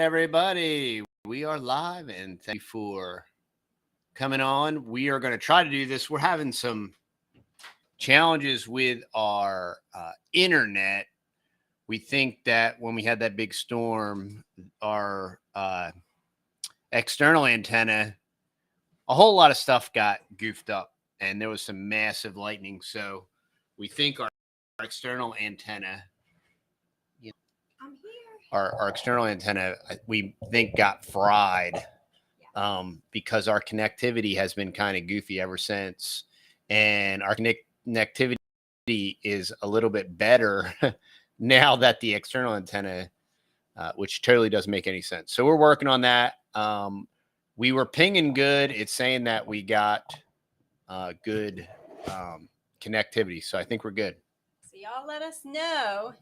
everybody. We are live and thank you for coming on. We are going to try to do this. We're having some challenges with our internet. We think that when we had that big storm, our external antenna, a whole lot of stuff got goofed up and there was some massive lightning. So we think our external antenna, I'm here. our external antenna, we think got fried because our connectivity has been kind of goofy ever since. And our connectivity is a little bit better now that the external antenna, which totally doesn't make any sense. So we're working on that. We were pinging good. It's saying that we got good connectivity. So I think we're good. So y'all let us know.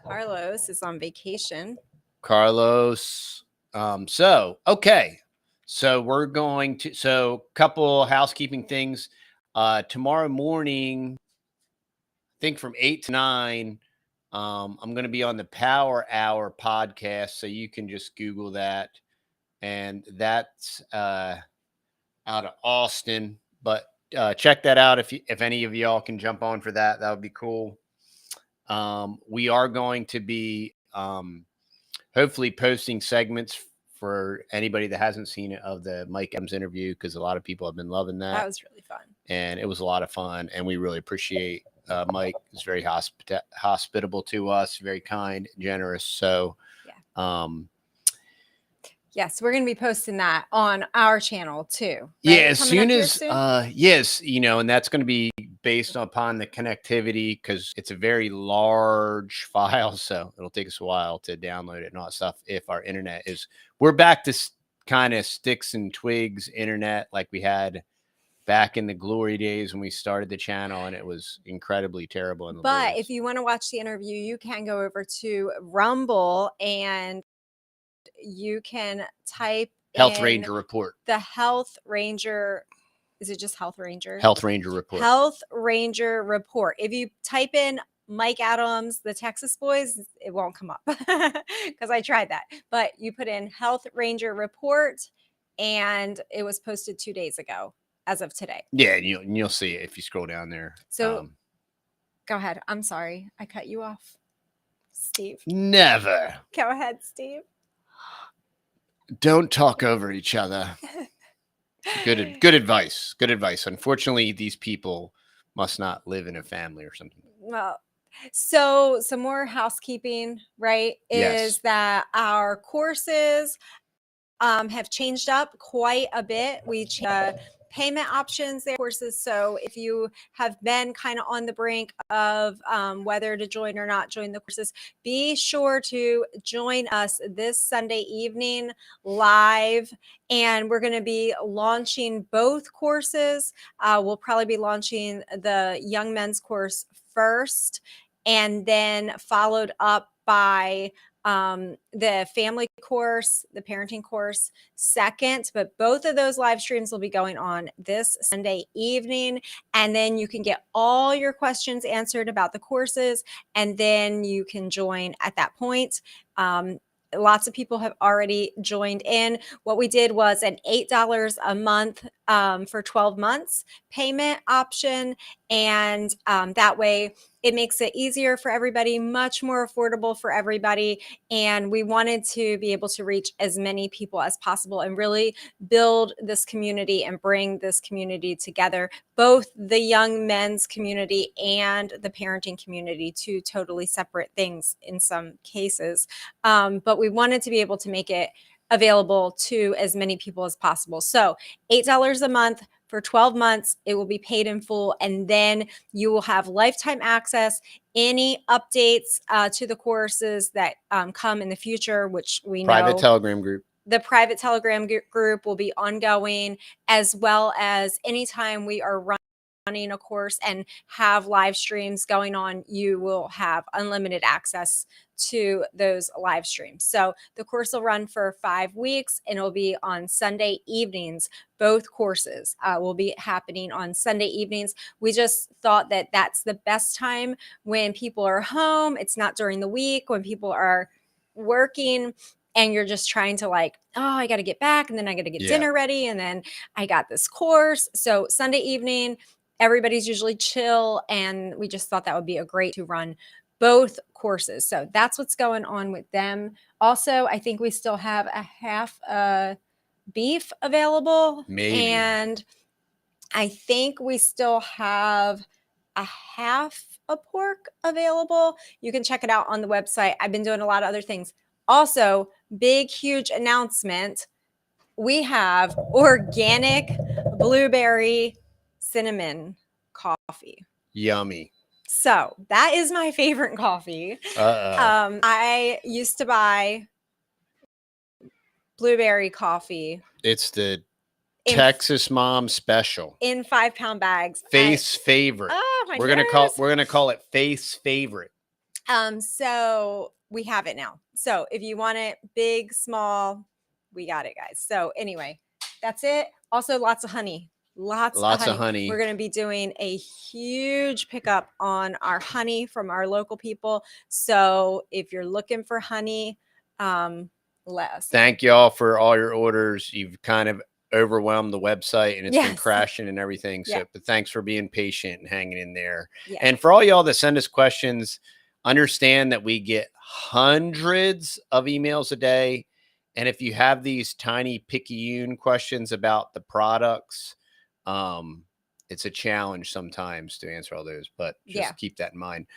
Carlos is on vacation. Carlos. Okay. So we're going to, couple housekeeping things. Tomorrow morning, I think from 8 to 9, I'm going to be on the Power Hour podcast. So you can just Google that. And that's out of Austin. But check that out if any of y'all can jump on for that. That would be cool. We are going to be hopefully posting segments for anybody that hasn't seen it of the Mike Adams interview, because a lot of people have been loving that. That was really fun. And it was a lot of fun. And we really appreciate Mike. Is very hospitable to us, very kind, generous. So, yeah. Yes, we're going to be posting that on our channel too. Right? Yeah, as soon as, yes, and that's going to be based upon the connectivity, because it's a very large file. So it'll take us a while to download it and all that stuff. If our internet we're back to kind of sticks and twigs internet like we had back in the glory days when we started the channel, and it was incredibly terrible. But if you want to watch the interview, you can go over to Rumble and you can type Health Ranger Report. The Health Ranger. Is it just Health Ranger? Health Ranger Report. Health Ranger Report. If you type in Mike Adams, the Texas Boys, it won't come up because I tried that. But you put in Health Ranger Report, and it was posted 2 days ago as of today. Yeah, and you'll see it if you scroll down there. So go ahead. I'm sorry. I cut you off, Steve. Never. Go ahead, Steve. Don't talk over each other. Good advice. Good advice. Unfortunately, these people must not live in a family or something. Well, so some more housekeeping, right? Is that our courses have changed up quite a bit. We changed payment options there, courses. So if you have been kind of on the brink of whether to join or not join the courses, be sure to join us this Sunday evening live. And we're going to be launching both courses. We'll probably be launching the Young Men's course first, and then followed up by the family course, the parenting course second. But both of those live streams will be going on this Sunday evening. And then you can get all your questions answered about the courses, and then you can join at that point. Lots of people have already joined in. What we did was an $8 a month for 12 months payment option. And that way it makes it easier for everybody, much more affordable for everybody. And we wanted to be able to reach as many people as possible and really build this community and bring this community together, both the young men's community and the parenting community, two totally separate things in some cases. But we wanted to be able to make it available to as many people as possible. So $8 a month for 12 months, it will be paid in full. And then you will have lifetime access. Any updates to the courses that come in the future, which we know. Private Telegram group. The private Telegram group will be ongoing, as well as anytime we are running a course and have live streams going on, you will have unlimited access to those live streams. So the course will run for 5 weeks, and it'll be on Sunday evenings. Both courses will be happening on Sunday evenings. We just thought that that's the best time when people are home. It's not during the week when people are working. and you're just trying to like, oh, I got to get back, and then I got to get Yeah. dinner ready, and then I got this course. So Sunday evening, everybody's usually chill, and we just thought that would be a great to run both courses. So that's what's going on with them. Also, I think we still have a half beef available. Maybe. And I think we still have a half a pork available. You can check it out on the website. I've been doing a lot of other things. Also, big, huge announcement. We have organic blueberry cinnamon coffee. Yummy. So that is my favorite coffee. I used to buy blueberry coffee. It's the Texas Mom Special in 5-pound bags. Face favorite. Oh my! We're gonna call it face favorite. So we have it now. So if you want it big, small, we got it, guys. So anyway, that's it. Also, lots of honey. Lots of honey. We're going to be doing a huge pickup on our honey from our local people. So if you're looking for honey, let us. Thank y'all for all your orders. You've kind of overwhelmed the website, and it's been crashing and everything. So, but thanks for being patient and hanging in there. Yeah. And for all y'all that send us questions, understand that we get hundreds of emails a day. And if you have these tiny picayune questions about the products, it's a challenge sometimes to answer all those, but just keep that in mind.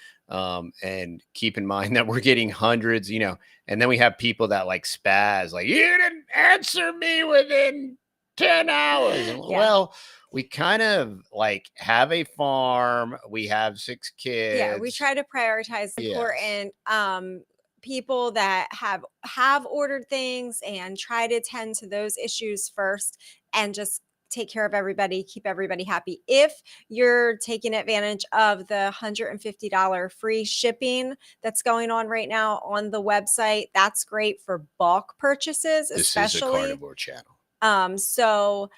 And keep in mind that we're getting hundreds, you know, and then we have people that like spaz, like, you didn't answer me within 10 hours. And, well, we kind of like have a farm. We have 6 kids. Yeah, we try to prioritize important people that have ordered things and try to tend to those issues first, and just take care of everybody, keep everybody happy. If you're taking advantage of the $150 free shipping that's going on right now on the website, that's great for bulk purchases, especially. This is a carnivore channel. So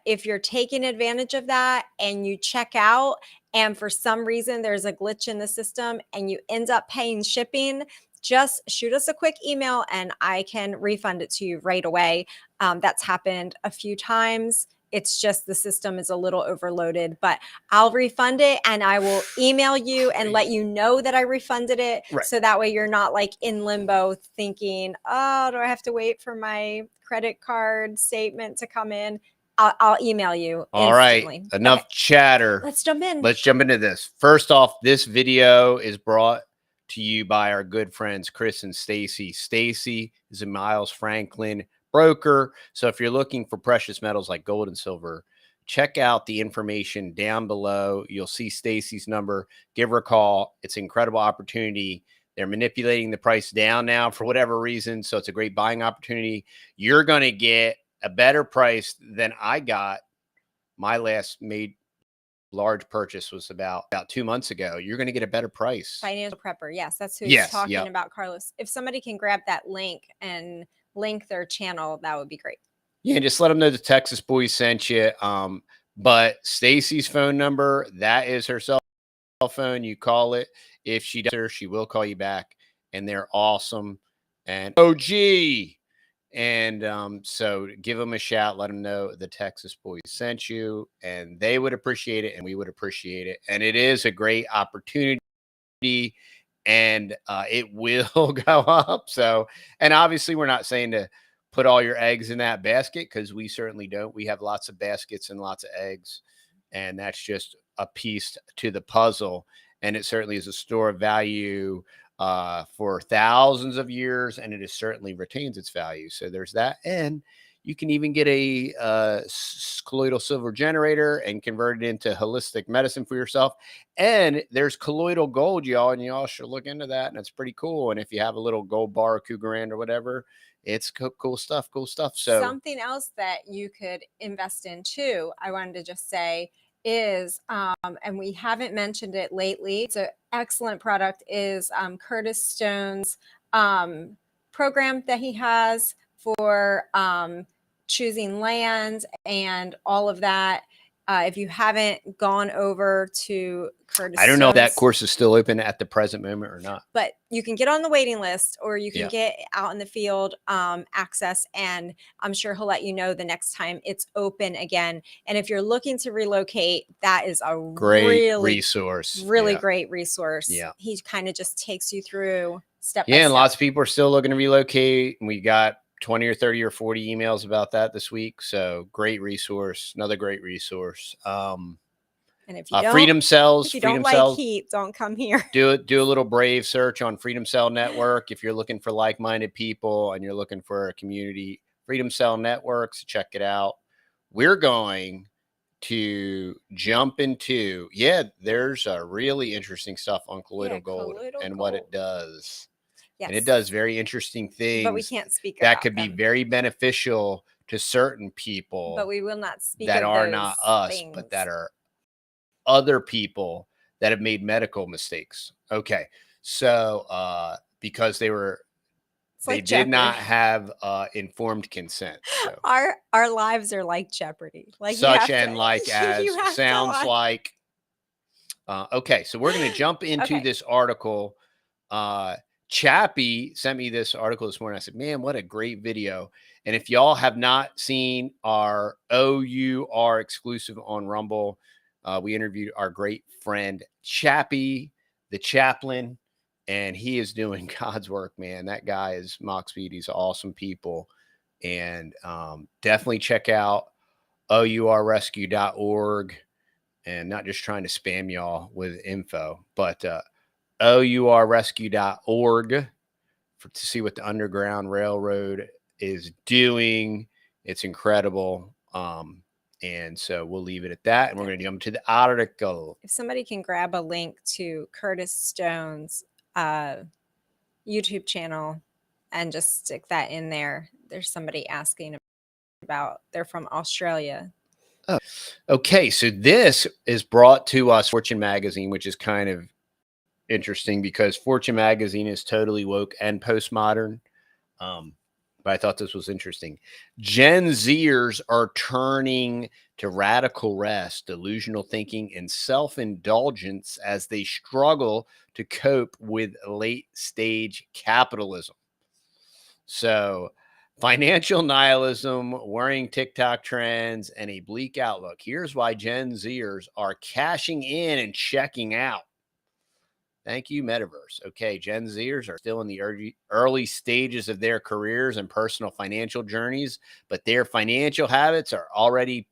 if you're taking advantage of that and you check out, and for some reason there's a glitch in the system and you end up paying shipping, just shoot us a quick email and I can refund it to you right away. That's happened a few times. It's just the system is a little overloaded, but I'll refund it and I will email you and let you know that I refunded it. Right. So that way you're not like in limbo thinking, oh, do I have to wait for my credit card statement to come in? I'll email you instantly. All right, enough chatter. Let's jump in. Let's jump into this. First off, this video is brought to you by our good friends Chris and Stacy. Stacy is a Miles Franklin broker. So if you're looking for precious metals like gold and silver, check out the information down below. You'll see Stacy's number. Give her a call. It's an incredible opportunity. They're manipulating the price down now for whatever reason. So it's a great buying opportunity. You're going to get a better price than I got. My last made large purchase was about 2 months ago. You're going to get a better price. Financial Prepper. Yes, that's who he's talking about, Carlos. If somebody can grab that link and link their channel, that would be great. Yeah, just let them know the Texas Boys sent you. But Stacy's phone number, that is her cell phone. You call it. If she does, she will call you back. And they're awesome. And OG. And so give them a shout. Let them know the Texas Boys sent you. And they would appreciate it. And we would appreciate it. And it is a great opportunity. And it will go up. So, and obviously we're not saying to put all your eggs in that basket, because we certainly don't. We have lots of baskets and lots of eggs, and that's just a piece to the puzzle. And it certainly is a store of value for thousands of years, and it is certainly retains its value. So there's that. And you can even get a colloidal silver generator and convert it into holistic medicine for yourself. And there's colloidal gold, y'all, and y'all should look into that. And it's pretty cool. And if you have a little gold bar, Cougarand or whatever, it's cool stuff. So something else that you could invest in too, I wanted to just say is, and we haven't mentioned it lately, it's an excellent product, is Curtis Stone's program that he has for choosing land and all of that. If you haven't gone over to Curtis, I don't know if that course is still open at the present moment or not. But you can get on the waiting list, or you can get out in the field access, and I'm sure he'll let you know the next time it's open again. And if you're looking to relocate, that is a great resource. Really great resource. Yeah. He kind of just takes you through step by step. step. And lots of people are still looking to relocate. We got 20 or 30 or 40 emails about that this week. So great resource. Another great resource. And if you don't, Freedom Cells, if you Freedom don't Cells, like heat, don't come here. Do a little brave search on Freedom Cell Network if you're looking for like-minded people and you're looking for a community. Freedom Cell Network, so check it out. We're going to jump into there's a really interesting stuff on colloidal gold and what it does. Yes. And it does very interesting things, but we can't speak that could be very beneficial to certain people, but we will not speak that of are those not us, things. but that are other people that have made medical mistakes. Okay. So because they did not have informed consent. So. Our lives are like Jeopardy. Like such and like as sounds like. Okay, so we're going to jump into this article. Chappie sent me this article this morning. I said, man, what a great video. And if y'all have not seen our OUR exclusive on Rumble, we interviewed our great friend Chappie, the chaplain, and he is doing God's work, man. That guy is Mock Speed. He's awesome people. And definitely check out OURrescue.org, and not just trying to spam y'all with info, but OURrescue.org to see what the Underground Railroad is doing. It's incredible. And so we'll leave it at that. And we're going to jump to the article. If somebody can grab a link to Curtis Stone's YouTube channel and just stick that in there. There's somebody asking about, they're from Australia. Oh, okay. So this is brought to us Fortune Magazine, which is kind of interesting because Fortune Magazine is totally woke and postmodern. But I thought this was interesting. Gen Zers are turning to radical rest, delusional thinking, and self-indulgence as they struggle to cope with late-stage capitalism. So financial nihilism, worrying TikTok trends, and a bleak outlook. Here's why Gen Zers are cashing in and checking out. Thank you, Metaverse. Okay, Gen Zers are still in the early stages of their careers and personal financial journeys, but their financial habits are already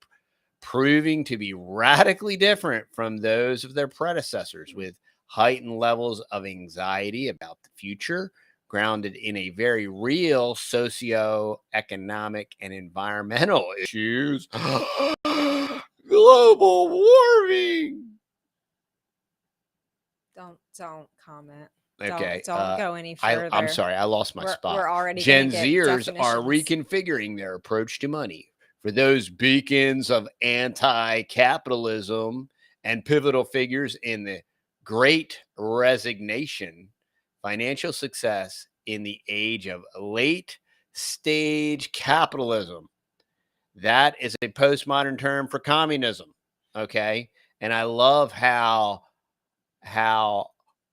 proving to be radically different from those of their predecessors, with heightened levels of anxiety about the future, grounded in a very real socio-economic and environmental issues. Global warming. Don't comment. Okay. Don't go any further. I'm sorry. I lost my spot. We're already Gen Zers are reconfiguring their approach to money. For those beacons of anti-capitalism and pivotal figures in the Great Resignation, financial success in the age of late-stage capitalism. That is a postmodern term for communism. Okay. And I love how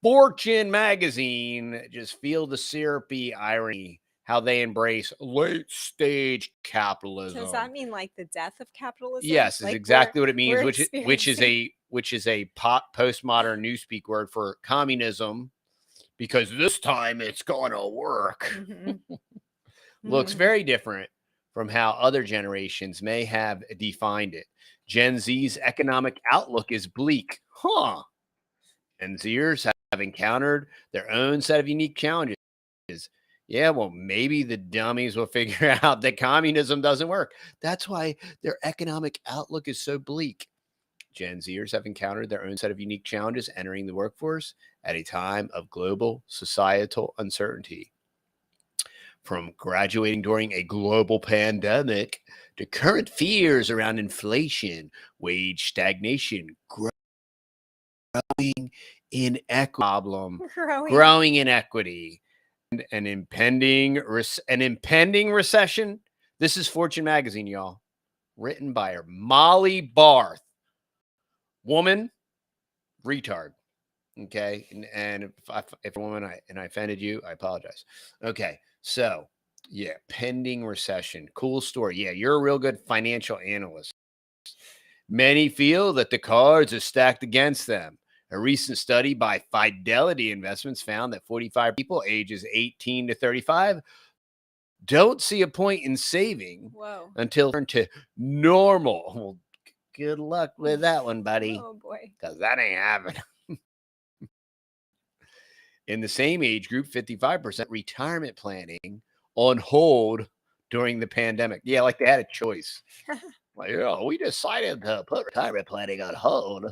Fortune Magazine just feel the syrupy irony, how they embrace late stage capitalism. Does that mean like the death of capitalism? Yes, is like exactly what it means, which is a postmodern newspeak word for communism, because this time it's gonna work. Mm-hmm. Looks very different from how other generations may have defined it. Gen Z's economic outlook is bleak. Gen Zers have encountered their own set of unique challenges. Yeah, well, maybe the dummies will figure out that communism doesn't work. That's why their economic outlook is so bleak. Gen Zers have encountered their own set of unique challenges entering the workforce at a time of global societal uncertainty. From graduating during a global pandemic to current fears around inflation, wage stagnation, growing inequity, and an impending recession. This is Fortune Magazine, y'all, written by Molly Barth. woman, retard. Okay. And if a woman I offended you, I apologize. Okay. So, yeah, pending recession. Cool story. Yeah, you're a real good financial analyst. Many feel that the cards are stacked against them. A recent study by Fidelity Investments found that 45 people ages 18 to 35 don't see a point in saving until turn to normal. Well, good luck with that one, buddy. Oh boy. Because that ain't happening. In the same age group, 55% retirement planning on hold during the pandemic. Yeah, like they had a choice. Like, yeah, we decided to put retirement planning on hold.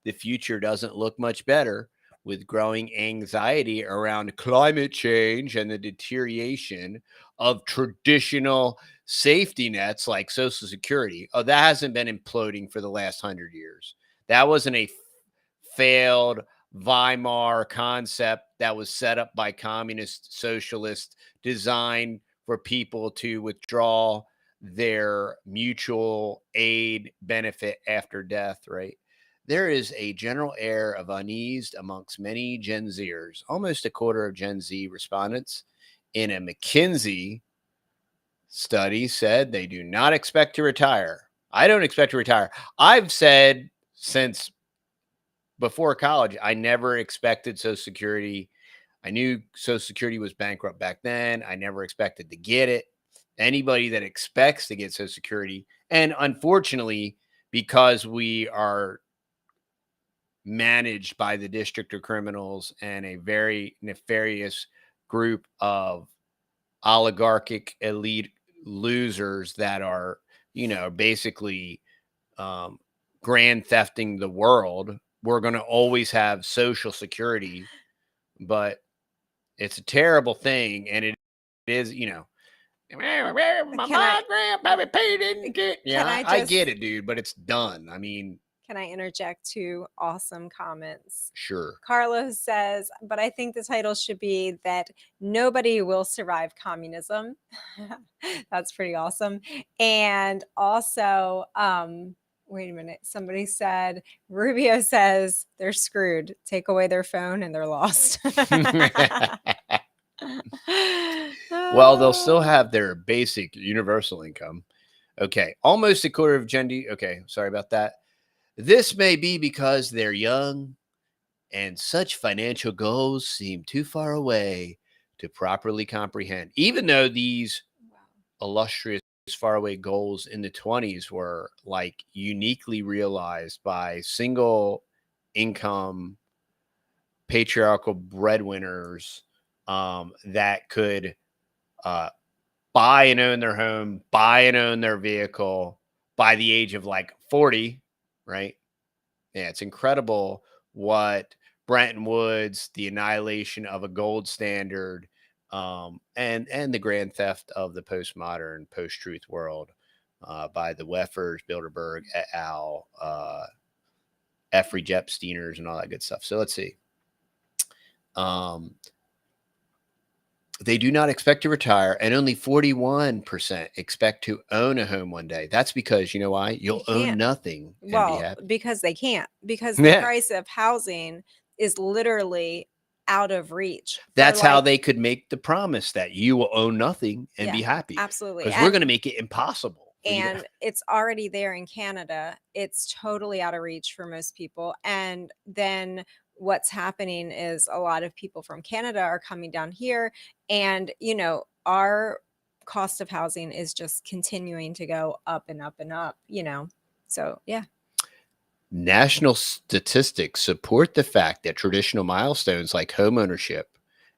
The future doesn't look much better, with growing anxiety around climate change and the deterioration of traditional safety nets like Social Security. Oh, that hasn't been imploding for the last 100 years. That wasn't a failed Weimar concept that was set up by communist socialists, designed for people to withdraw their mutual aid benefit after death, right? There is a general air of unease amongst many Gen Zers. Almost a quarter of Gen Z respondents in a McKinsey study said they do not expect to retire. I don't expect to retire. I've said since before college, I never expected Social Security. I knew Social Security was bankrupt back then. I never expected to get it. Anybody that expects to get Social Security, and unfortunately, because we are managed by the District of Criminals and a very nefarious group of oligarchic elite losers that are, basically grand thefting the world, we're going to always have Social Security. But it's a terrible thing, and it is, my mom, grandpa paid didn't get. Yeah, I get it, dude, but it's done. I mean, can I interject two awesome comments? Sure. Carlos says, but I think the title should be that nobody will survive communism. That's pretty awesome. And also, wait a minute. Somebody said, Rubio says they're screwed. Take away their phone and they're lost. Well, they'll still have their basic universal income. Okay. Almost a quarter of Gen D. Okay. Sorry about that. This may be because they're young and such financial goals seem too far away to properly comprehend. Even though these illustrious faraway goals in the 20s were like uniquely realized by single income patriarchal breadwinners that could buy and own their home, buy and own their vehicle by the age of like 40, right? Yeah, it's incredible what Bretton Woods, the annihilation of a gold standard, and the grand theft of the postmodern, post-truth world by the Weffers, Bilderberg, et al., Jeffrey Epsteiners, and all that good stuff. So let's see. They do not expect to retire, and only 41% expect to own a home one day. That's because, you know why? You'll own nothing and be happy. Because they can't. Because the price of housing is literally out of reach. That's how they could make the promise that you will own nothing and be happy. Absolutely. Because we're going to make it impossible. And it's already there in Canada. It's totally out of reach for most people. And then what's happening is a lot of people from Canada are coming down here, and our cost of housing is just continuing to go up and up and up, so yeah. National statistics support the fact that traditional milestones like homeownership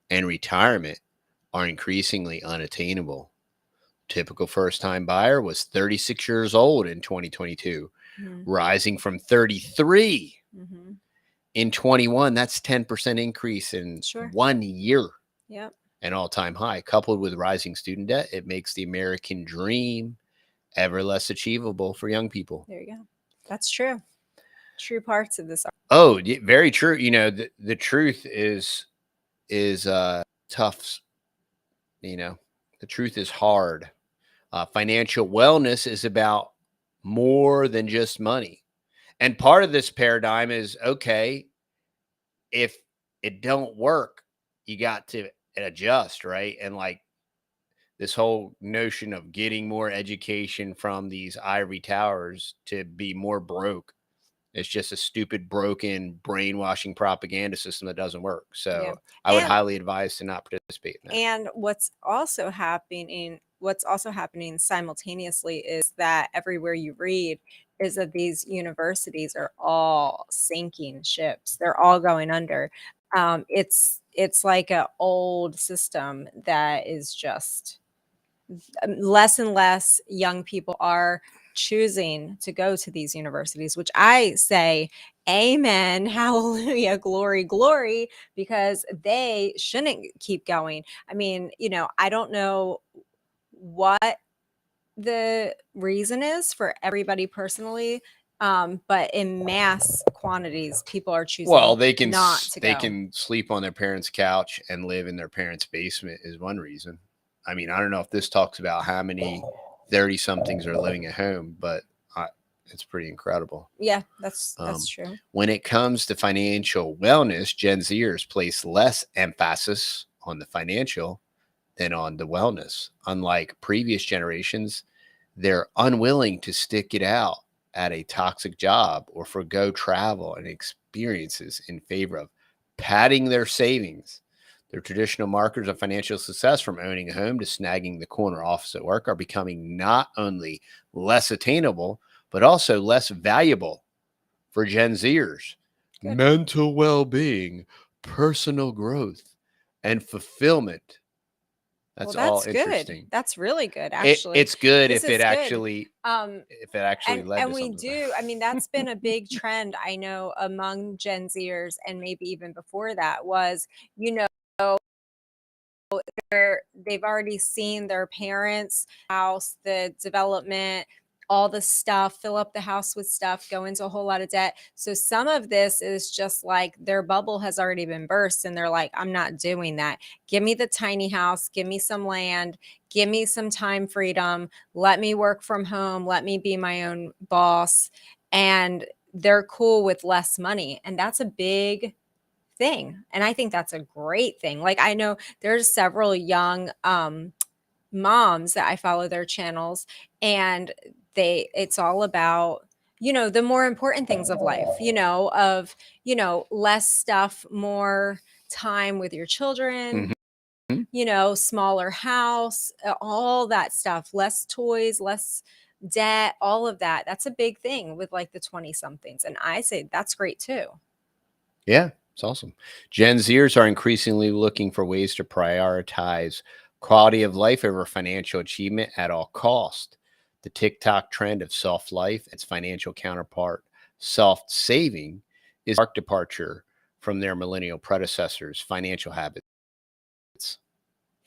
and retirement are increasingly unattainable. Typical first-time buyer was 36 years old in 2022, rising from 33 in 21. That's 10% increase in 1 year. Yep. An all-time high. Coupled with rising student debt, it makes the American dream ever less achievable for young people. There you go. That's true. True parts of this. Oh, very true. The truth is tough. The truth is hard. Financial wellness is about more than just money. And part of this paradigm is, okay, if it don't work, you got to adjust, right? And like this whole notion of getting more education from these ivory towers to be more broke. It's just a stupid, broken, brainwashing propaganda system that doesn't work. So I would highly advise to not participate in that. And what's also happening simultaneously is that everywhere you read is that these universities are all sinking ships. They're all going under. It's like an old system that is just less and less young people are choosing to go to these universities, which I say, amen, hallelujah, glory, glory, because they shouldn't keep going. I mean, I don't know what the reason is for everybody personally, but in mass quantities, people are choosing they can not to they go. can sleep on their parents' couch and live in their parents' basement is one reason. I mean, I don't know if this talks about how many 30-somethings are living at home, but it's pretty incredible. Yeah, that's true. When it comes to financial wellness, Gen Zers place less emphasis on the financial than on the wellness. Unlike previous generations, they're unwilling to stick it out at a toxic job or forgo travel and experiences in favor of padding their savings. Their traditional markers of financial success, from owning a home to snagging the corner office at work, are becoming not only less attainable, but also less valuable for Gen Zers. Good. Mental well-being, personal growth, and fulfillment. That's all interesting. Good. That's really good, actually. It's good if it actually led to we something. do. I mean, that's been a big trend, I know, among Gen Zers, and maybe even before that was, they've already seen their parents' house, the development, all the stuff, fill up the house with stuff, go into a whole lot of debt. So some of this is just like their bubble has already been burst, and they're like, I'm not doing that. Give me the tiny house, give me some land, give me some time freedom, let me work from home, let me be my own boss. And they're cool with less money. And that's a big thing. And I think that's a great thing. Like, I know there's several young moms that I follow their channels, and it's all about, the more important things of life, less stuff, more time with your children, smaller house, all that stuff, less toys, less debt, all of that. That's a big thing with like the 20 somethings. And I say that's great too. Yeah, it's awesome. Gen Zers are increasingly looking for ways to prioritize quality of life over financial achievement at all cost. The TikTok trend of soft life, its financial counterpart, soft saving, is a marked departure from their millennial predecessors' financial habits.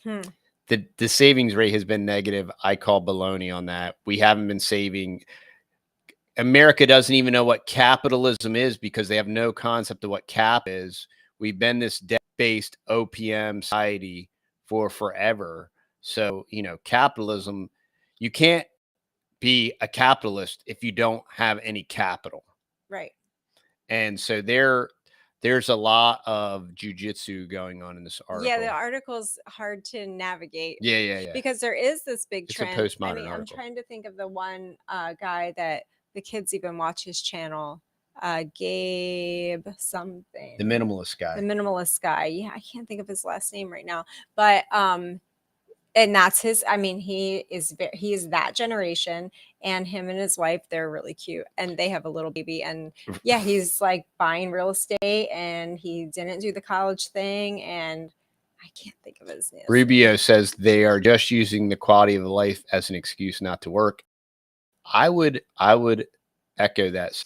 The savings rate has been negative. I call baloney on that. We haven't been saving. America doesn't even know what capitalism is because they have no concept of what cap is. We've been this debt-based OPM society for forever. So, capitalism, you can't be a capitalist if you don't have any capital. Right. And so there's a lot of jujitsu going on in this article. Yeah, the article's hard to navigate. Yeah. Because there is this big trend. It's a postmodern article. I'm trying to think of the one guy that the kids even watch his channel. Gabe something. The minimalist guy. Yeah, I can't think of his last name right now. But and that's his, he is that generation, and him and his wife, they're really cute, and they have a little baby, and yeah, he's like buying real estate, and he didn't do the college thing, and I can't think of his name. Rubio says they are just using the quality of life as an excuse not to work. I would echo that.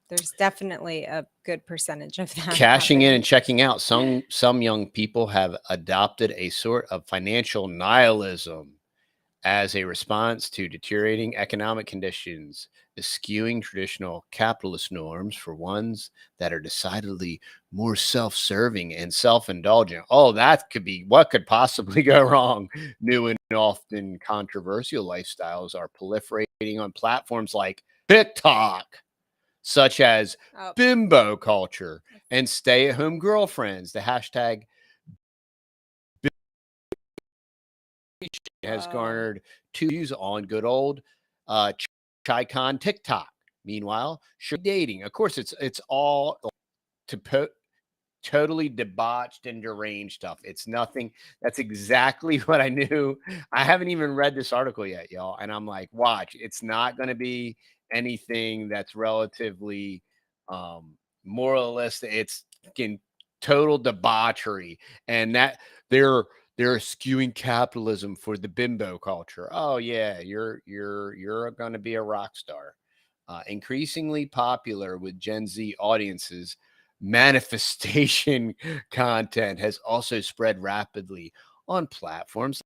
There's definitely a good percentage of that. Cashing in and checking out. Some young people have adopted a sort of financial nihilism as a response to deteriorating economic conditions, eschewing traditional capitalist norms for ones that are decidedly more self-serving and self-indulgent. Oh, that could be what could possibly go wrong. New and often controversial lifestyles are proliferating on platforms like TikTok, such as Oh, bimbo culture and stay-at-home girlfriends. The hashtag has garnered 2 views on good old Chicon TikTok. Meanwhile, dating. Of course, it's all to totally debauched and deranged stuff. It's nothing. That's exactly what I knew. I haven't even read this article yet, y'all. And I'm like, watch, it's not going to be anything that's relatively moralistic. It's in total debauchery. And that they're skewing capitalism for the bimbo culture. Oh yeah, you're going to be a rock star. Increasingly popular with Gen Z audiences, manifestation content has also spread rapidly on platforms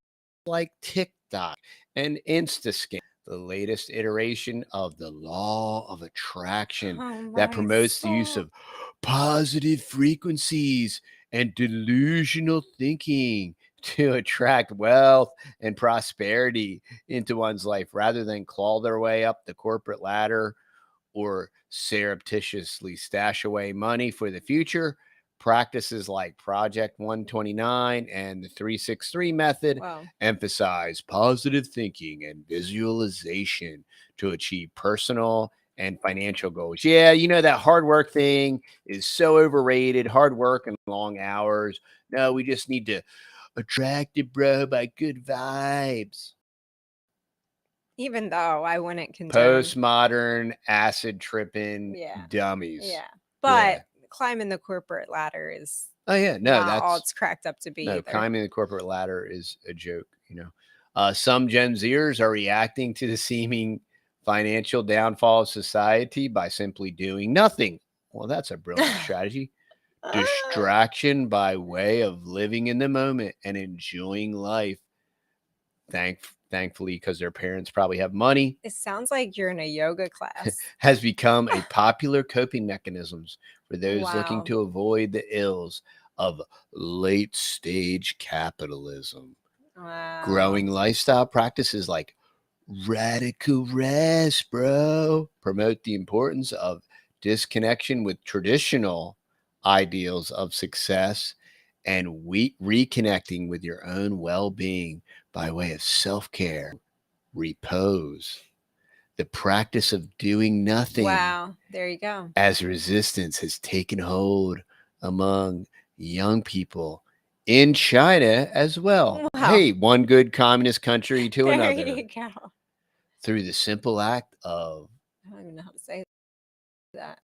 like TikTok and Instascan, the latest iteration of the law of attraction that promotes the use of positive frequencies and delusional thinking to attract wealth and prosperity into one's life rather than claw their way up the corporate ladder or surreptitiously stash away money for the future. Practices like Project 129 and the 363 method emphasize positive thinking and visualization to achieve personal and financial goals. Yeah, you know, that hard work thing is so overrated. Hard work and long hours. No, we just need to attract it, bro, by good vibes. Even though I wouldn't condone Postmodern acid tripping dummies. Yeah. But climbing the corporate ladder is not all it's cracked up to be. No, climbing the corporate ladder is a joke, you know. Some Gen Zers are reacting to the seeming financial downfall of society by simply doing nothing. Well, that's a brilliant strategy. Distraction by way of living in the moment and enjoying life. Thankfully, because their parents probably have money. It sounds like you're in a yoga class. Has become a popular coping mechanisms for those looking to avoid the ills of late stage capitalism. Growing lifestyle practices like radical rest, bro, promote the importance of disconnection with traditional ideals of success and reconnecting with your own well-being by way of self-care, repose, the practice of doing nothing. Wow, there you go. As resistance has taken hold among young people in China as well. Wow. Hey, one good communist country to another. There you go. Through the simple act of I don't even know how to say that.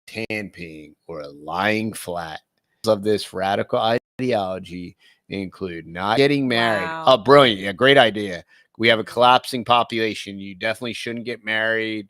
tamping or lying flat. Of this radical ideology include not getting married. Oh, brilliant. Yeah, great idea. We have a collapsing population. You definitely shouldn't get married,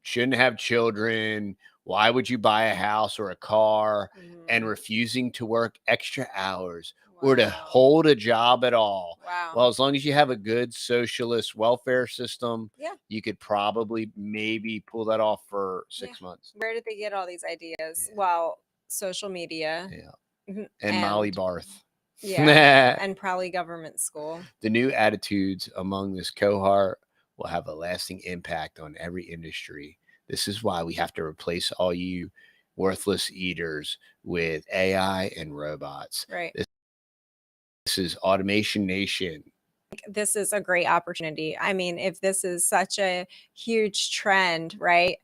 shouldn't have children. Why would you buy a house or a car? And refusing to work extra hours or to hold a job at all. Well, as long as you have a good socialist welfare system, you could probably maybe pull that off for 6 months. Where did they get all these ideas? Well, social media. And Molly Barth. And probably government school. The new attitudes among this cohort will have a lasting impact on every industry. This is why we have to replace all you worthless eaters with AI and robots. Right. This is Automation Nation. This is a great opportunity. I mean, if this is such a huge trend, right?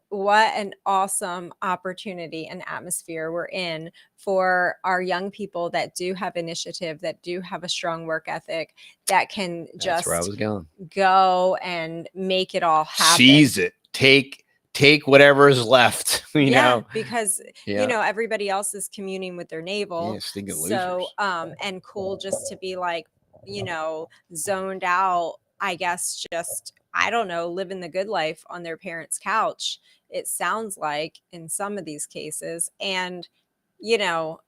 What an awesome opportunity and atmosphere we're in for our young people that do have initiative, that do have a strong work ethic, that can just where I was going. Go and make it all happen. Seize it. Take whatever is left, you know, because you know everybody else is communing with their navel. So and cool just to be like, you know, zoned out, I guess, just I don't know, living the good life on their parents' couch. It sounds like in some of these cases. And you know,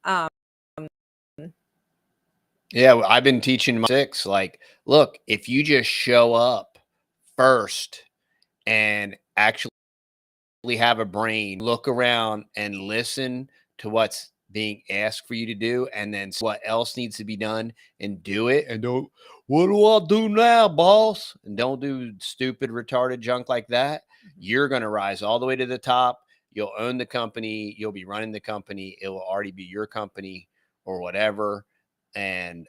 yeah, I've been teaching my 6, like, look, if you just show up first and actually have a brain, look around and listen to what's being asked for you to do, and then what else needs to be done and do it. And don't, what do I do now, boss? And don't do stupid, retarded junk like that. You're going to rise all the way to the top. You'll own the company. You'll be running the company. It will already be your company or whatever. And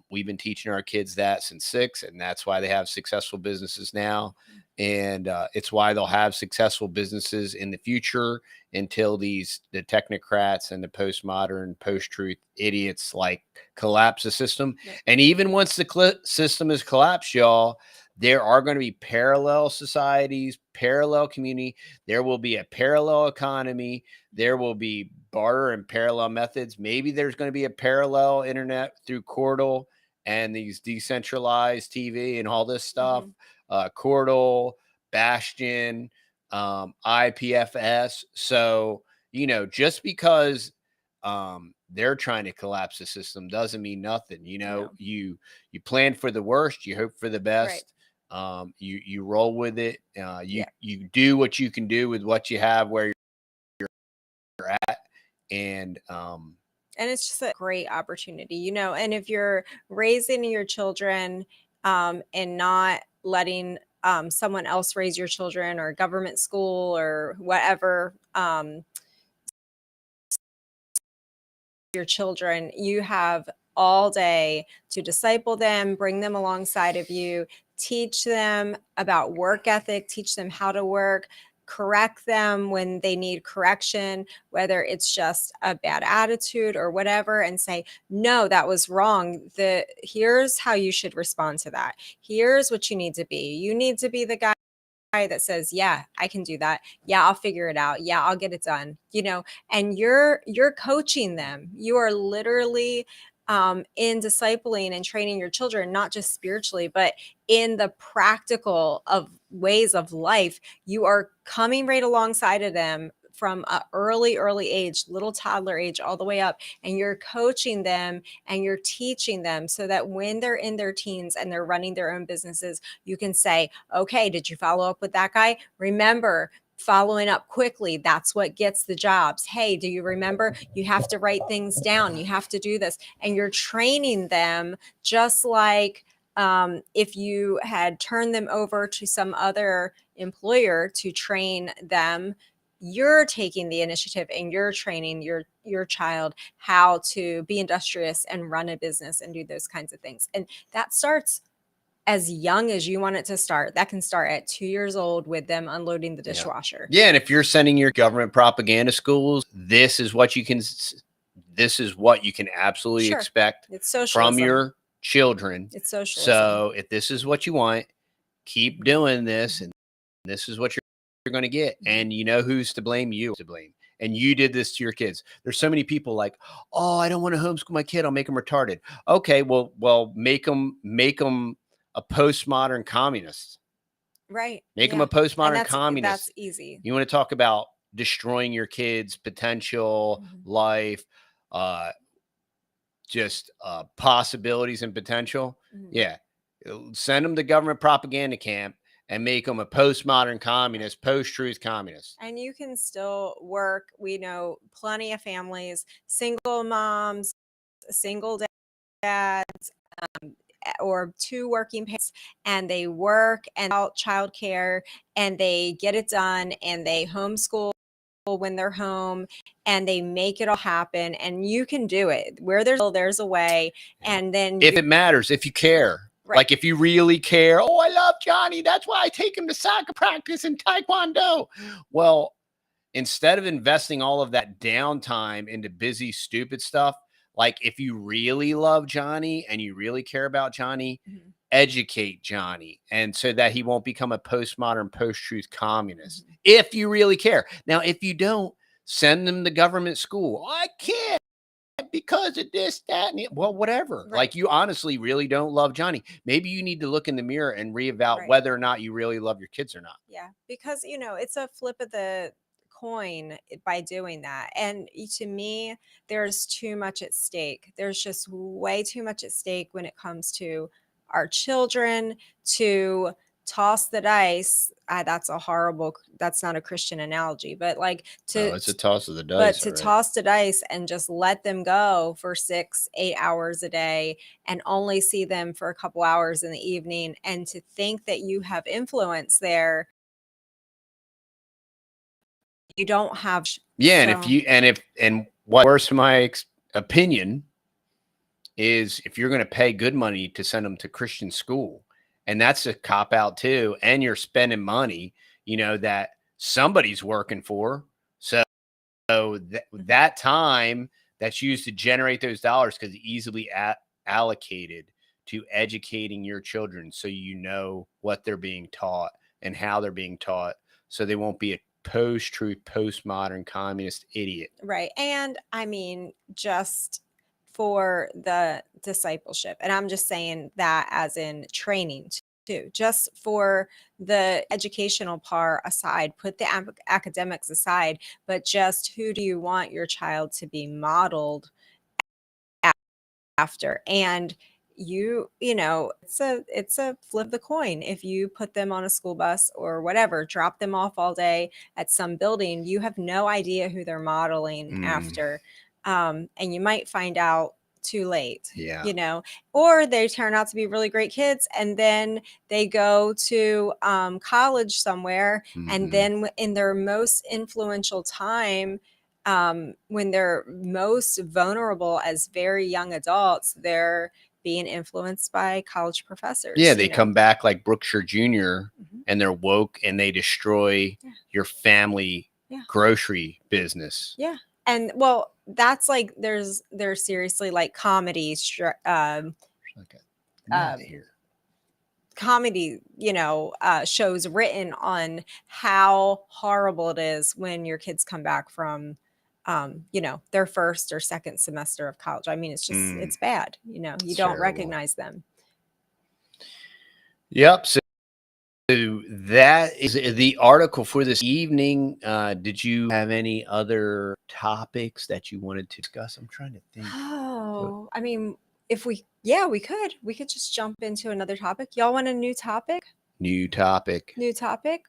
we've been teaching our kids that since 6, and that's why they have successful businesses now. And it's why they'll have successful businesses in the future until the technocrats and the postmodern, post-truth idiots like collapse the system. Yep. And even once the system is collapsed, y'all, there are going to be parallel societies, parallel community. There will be a parallel economy. There will be barter and parallel methods. Maybe there's going to be a parallel internet through Cordal and these decentralized TV and all this stuff. Cordal, Bastion, IPFS. So, you know, just because they're trying to collapse the system doesn't mean nothing. You know, you plan for the worst, you hope for the best. Right. You roll with it. You do what you can do with what you have where you're at. And it's just a great opportunity, you know, and if you're raising your children and not letting someone else raise your children, or government school or whatever, your children, you have all day to disciple them, bring them alongside of you, teach them about work ethic, teach them how to work, correct them when they need correction, whether it's just a bad attitude or whatever, and say, no, that was wrong. Here's how you should respond to that. Here's what you need to be. You need to be the guy that says, yeah, I can do that. Yeah, I'll figure it out. Yeah, I'll get it done. You know, and you're coaching them. You are literally in discipling and training your children, not just spiritually, but in the practical of ways of life. You are coming right alongside of them from an early age, little toddler age, all the way up, and you're coaching them and you're teaching them so that when they're in their teens and they're running their own businesses, you can say, okay, did you follow up with that guy? Remember, following up quickly, that's what gets the jobs. Hey, do you remember? You have to write things down. You have to do this. And you're training them just like if you had turned them over to some other employer to train them. You're taking the initiative and you're training your child how to be industrious and run a business and do those kinds of things. And that starts as young as you want it to start. That can start at 2 years old with them unloading the dishwasher. Yeah. And if you're sending your government propaganda schools, this is what you can absolutely expect from your children. It's socialism. So if this is what you want, keep doing this, and this is what you're going to get. And you know who's to blame? You to blame. And you did this to your kids. There's so many people like, oh, I don't want to homeschool my kid. I'll make him retarded. Okay, well, make them a postmodern communist. Right. Make them a postmodern communist. That's easy. You want to talk about destroying your kids' potential, life, just possibilities and potential. Yeah. Send them to government propaganda camp and make them a postmodern communist, post-truth communist. And you can still work. We know plenty of families, single moms, single dads, or two working parents, and they work and out childcare, and they get it done, and they homeschool when they're home, and they make it all happen. And you can do it. Where there's a way. And then if it matters, if you care. Right. Like if you really care, oh, I love Johnny. That's why I take him to soccer practice and taekwondo. Well, instead of investing all of that downtime into busy, stupid stuff, like if you really love Johnny and you really care about Johnny, educate Johnny, and so that he won't become a postmodern, post-truth communist. If you really care. Now, if you don't, send them to government school. I can't. Because of this, that, and well, whatever. Right. Like you honestly really don't love Johnny. Maybe you need to look in the mirror and reevaluate whether or not you really love your kids or not. Yeah, because it's a flip of the coin by doing that. And to me, there's too much at stake. There's just way too much at stake when it comes to our children, to toss the dice. That's not a Christian analogy, but like it's a toss of the dice. But to toss the dice and just let them go for 6-8 hours a day and only see them for a couple hours in the evening, and to think that you have influence there, you don't have. Yeah, and what worse, my opinion is, if you're going to pay good money to send them to Christian school, and that's a cop out too, and you're spending money, that somebody's working for. So that time that's used to generate those dollars could easily allocated to educating your children, so what they're being taught and how they're being taught, so they won't be a post-truth, postmodern communist idiot. Right. And I mean, just for the discipleship, and I'm just saying that as in training too, just for the educational part aside, put the academics aside, but just who do you want your child to be modeled after? And it's a flip the coin. If you put them on a school bus or whatever, drop them off all day at some building, you have no idea who they're modeling after. And you might find out too late. Or they turn out to be really great kids, and then they go to college somewhere, and then in their most influential time, when they're most vulnerable as very young adults, they're being influenced by college professors. Yeah, they come back like Brookshire Jr. And they're woke, and they destroy your family grocery business. Yeah. And well, that's like there's seriously like comedy comedy, shows written on how horrible it is when your kids come back from their first or second semester of college. I mean, it's just it's bad. You don't terrible. Recognize them. Yep. So that is the article for this evening. Did you have any other topics that you wanted to discuss? I'm trying to think. Oh, I mean, we could just jump into another topic. Y'all want a new topic? New topic.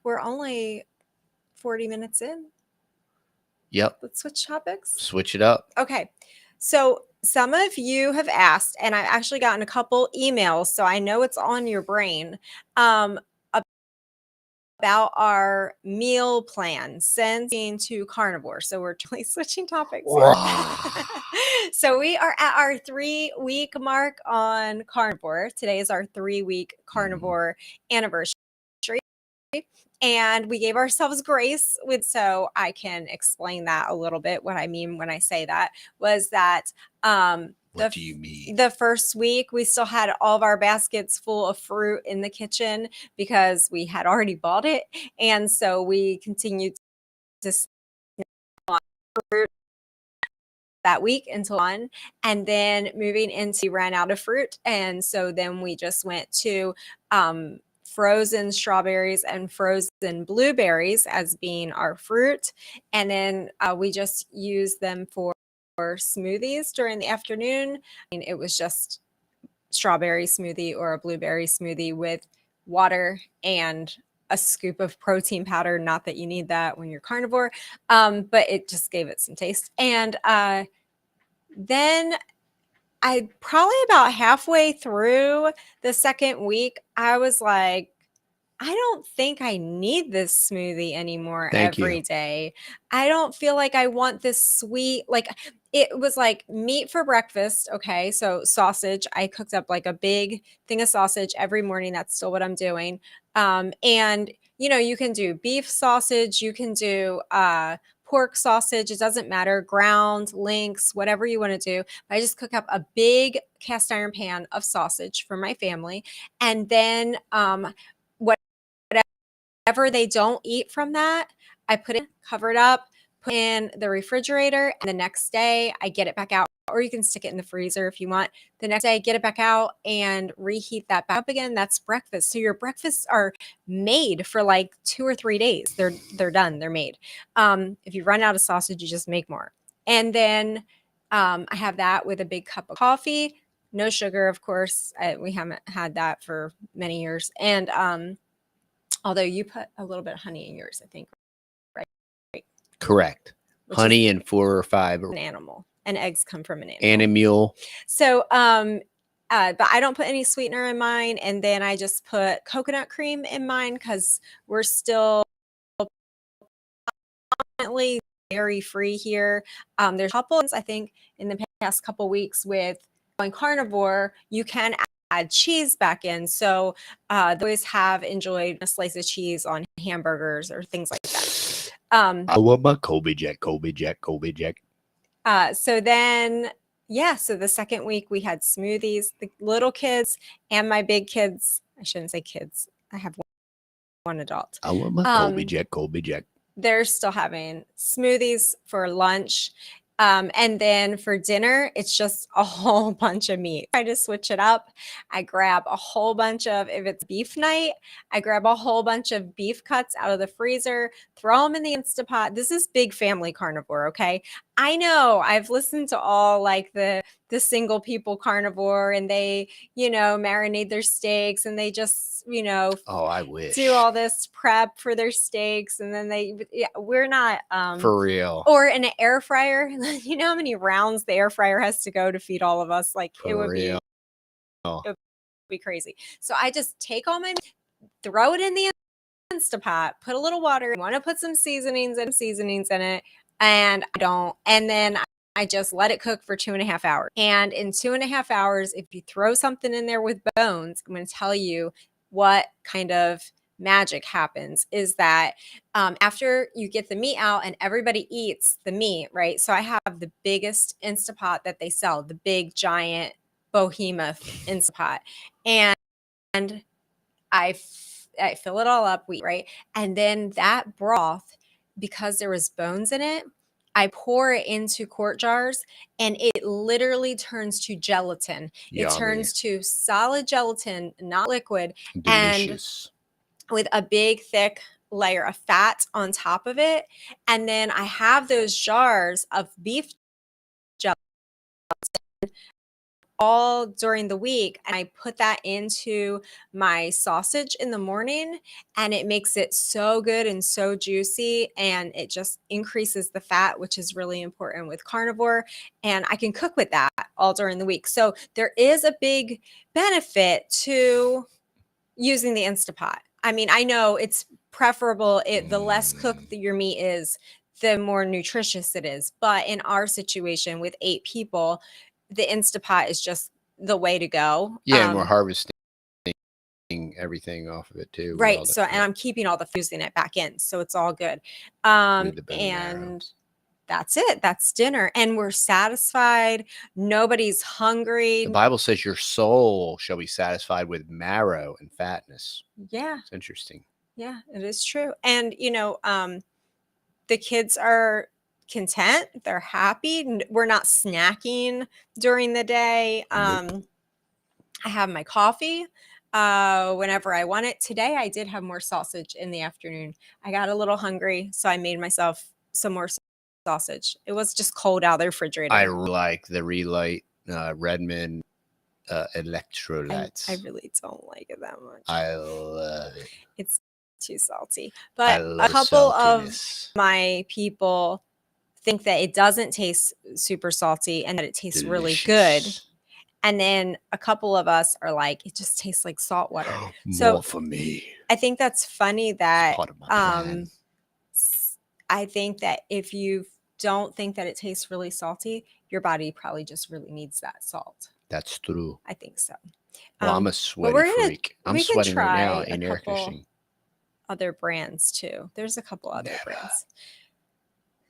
We're only 40 minutes in. Yep. Let's switch topics. Switch it up. Okay. So some of you have asked, and I've actually gotten a couple emails, so I know it's on your brain, about our meal plan since being to carnivore. So we're totally switching topics. So we are at our 3-week mark on carnivore. Today is our 3-week carnivore anniversary. And we gave ourselves grace so I can explain that a little bit. What I mean when I say that was that what do you mean? The first week, we still had all of our baskets full of fruit in the kitchen because we had already bought it. And so we continued to fruit that week until on. And then moving into, ran out of fruit. And so then we just went to frozen strawberries and frozen blueberries as being our fruit. And then we just used them for smoothies during the afternoon. And it was just strawberry smoothie or a blueberry smoothie with water and a scoop of protein powder. Not that you need that when you're carnivore, but it just gave it some taste. And then I probably about halfway through the second week, I was like, I don't think I need this smoothie anymore every day. I don't feel like I want this sweet, like it was like meat for breakfast. Okay. So sausage, I cooked up like a big thing of sausage every morning. That's still what I'm doing. And you can do beef sausage, you can do pork sausage. It doesn't matter. Ground, links, whatever you want to do. I just cook up a big cast iron pan of sausage for my family. And then whatever they don't eat from that, I put it, cover it up, put in the refrigerator, and the next day I get it back out. Or you can stick it in the freezer if you want. The next day, get it back out and reheat that back up again. That's breakfast. So your breakfasts are made for like 2 or 3 days. They're done. They're made. If you run out of sausage, you just make more. And then I have that with a big cup of coffee. No sugar, of course. We haven't had that for many years. And Although you put a little bit of honey in yours, I think, right? Correct. Which honey and 4 or 5 an animal, and eggs come from an animal. animal. So, but I don't put any sweetener in mine, and then I just put coconut cream in mine because we're still definitely dairy free here. There's a couple, I think, in the past couple weeks with going carnivore, you can add cheese back in. So the boys have enjoyed a slice of cheese on hamburgers or things like that. I want my Kobe Jack. So then, yeah, so the second week we had smoothies. The little kids and my big kids, I shouldn't say kids, I have one adult. I want my Kobe Jack. They're still having smoothies for lunch. And then for dinner, it's just a whole bunch of meat. I just switch it up. I grab a whole bunch of, if it's beef night, I grab a whole bunch of beef cuts out of the freezer, throw them in the Instapot. This is big family carnivore, okay? I know I've listened to all like the single people carnivore, and they, marinate their steaks, and they just, Oh, I wish. do all this prep for their steaks, and then we're not for real. Or in an air fryer. You know how many rounds the air fryer has to go to feed all of us? Like For it would real. be crazy. So I just take all my meat, throw it in the Instapot, put a little water. I want to put some seasonings in it, and I don't. And then I just let it cook for 2.5 hours. And in 2.5 hours, if you throw something in there with bones, I'm going to tell you what kind of magic happens is that after you get the meat out and everybody eats the meat, right? So I have the biggest Instapot that they sell, the big giant behemoth Instapot. And I fill it all up, right? And then that broth, because there was bones in it, I pour it into quart jars, and it literally turns to gelatin. Yummy. It turns to solid gelatin, not liquid. Delicious. And with a big, thick layer of fat on top of it. And then I have those jars of beef gelatin all during the week, and I put that into my sausage in the morning, and it makes it so good and so juicy, and it just increases the fat, which is really important with carnivore, and I can cook with that all during the week. So there is a big benefit to using the Instapot. I mean, I know it's preferable, the less cooked that your meat is, the more nutritious it is, but in our situation with 8 people, the Instapot is just the way to go. Yeah, and we're harvesting everything off of it too. Right. So, and I'm keeping all the fusing it back in, so it's all good. And that's it. That's dinner, and we're satisfied. Nobody's hungry. The Bible says your soul shall be satisfied with marrow and fatness. Yeah, it's interesting. Yeah, it is true. And the kids are content, they're happy. We're not snacking during the day. Nope. I have my coffee whenever I want it. Today I did have more sausage in the afternoon. I got a little hungry, so I made myself some more sausage. It was just cold out of the refrigerator. I like the Relight Redmond electrolytes. I really don't like it that much. I love it. It's too salty. But a couple of my people think that it doesn't taste super salty and that it tastes really good. And then a couple of us are like, it just tastes like salt water. More for me. I think that's funny that I think that if you don't think that it tastes really salty, your body probably just really needs that salt. That's true. I think so. Well, I'm a sweaty freak. I'm sweating right now in air conditioning. Other brands too. There's a couple other brands.